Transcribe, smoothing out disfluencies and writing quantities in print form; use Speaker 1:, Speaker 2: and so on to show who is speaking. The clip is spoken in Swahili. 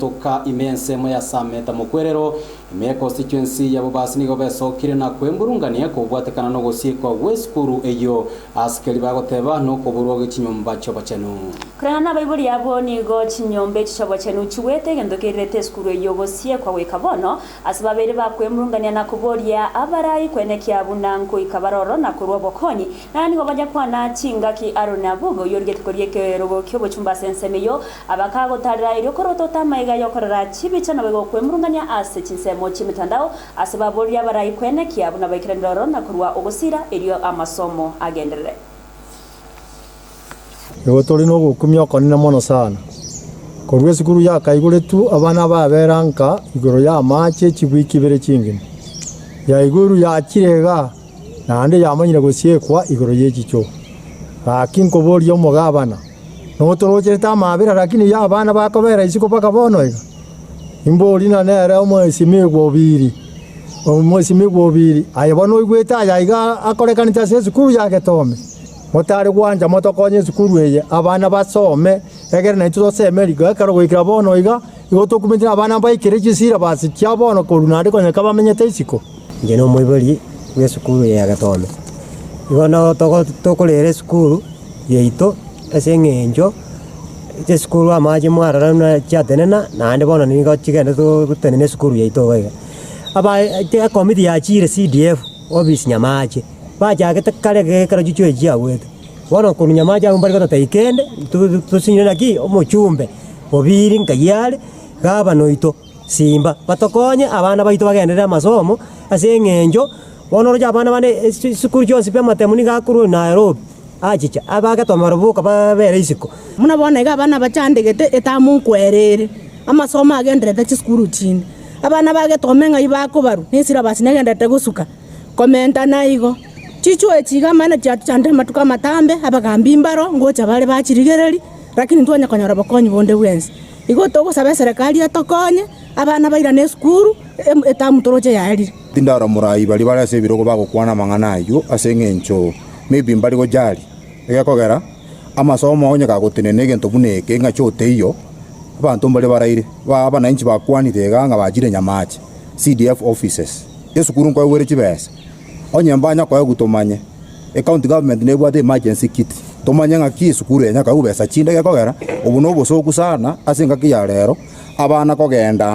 Speaker 1: Toka imense moya sameta mukwerero ime constituency ya bubasi nigo besokire na kwengurungania kubwatekana no gusirwa weskuru eyo askeli bagoteba no kuburwa gikinyumba cyo bacenu
Speaker 2: Krana baibuli yabo nigo kinyombe cyo bacenu chiwete gendokirete skuru eyo gosie kwa wekabono asibabere bakwemurungania na kuboria abarai kwenekia bunanko ikabaroro na kurwa bokonyi nani go bajya kwana chingaki arona bugo yorgetkorieke rogo kyobo chumba sensemeyo abakagotarira iro korotota yokorera chibicha na bego kwemurungania ase chinsemo chimitandao asibaboria barai kwenekia buna baikirendoro na kurwa ogosira erio amasomo agenderere
Speaker 3: Yo tori no gukumya konina mono sana korwe sikuru ya kaigure tu abana baberanka igoro ya mache chibwiki bere chingine ya iguru ya kirega nande yamanyire gusiekwa igoro yechicho lakin koboria omugabana no toroje tamabira lakini ya abana bakobera isiko paka bono iga imbori na nere omwesi migobiri ayabano igweta yayiga akorekanita se sukuru yake tome motari gwanja motokonye sukuru eye abana basome egere na ituzo semeriga karo gwikira bono iga igoto kumetira abana baikire gisira basi kya bono korunari konye kabamenyete isiko
Speaker 4: ngeno moibori we sukuru ya gatome igono tokolere sukuru yeito asengenjo ite skuru amaje mwarara na chatenena nande bona ningo chigende to tenene skuru yeito wega aba te komiti ya chire CDF office nyamaje baja gete kale kara juchu ejia wete bona ko nyamaje umbari ko taikende to sinyona ki omochumbe obiri ngayale gaba noito simba batokonye abana baito bagendera masomo asengenjo bona roja abana bane skuru jonsi pe matemuni gakuru Nairobi achicha abaga tomarubuka babere isiko
Speaker 5: muna bona iga abana bachandegete etamunkwerere amasomo agendrete chiskuru chini abana bage tomenga ibako baru nisira basinegendete gusuka komenta naigo chichu echiga mana chande matuka matambe abagambi imbaro ngocha bale bachirigereri lakini ntwanya konyora bakonyi bonde wensi igo togo sabe serikali atokonye abana baira ne skuru etamutoroche yaeri
Speaker 6: tindara murai bali bale sebiro bagokwana mangana ayo asengencho maybe mbali go jali egakogera amasomo onye gagotenene gento buneke ngachote iyo abantu mbali baraire abana inchi bakwanite ganga bajire nyamache CDF offices esukuru kwa were chibesa onye mbanya kwa gutomanye county government nebwate emergency kit tomanye ngaki esukuru enya ka ubesa chinde egakogera ubuno bosoku sana asenga kiya rero abana kogenda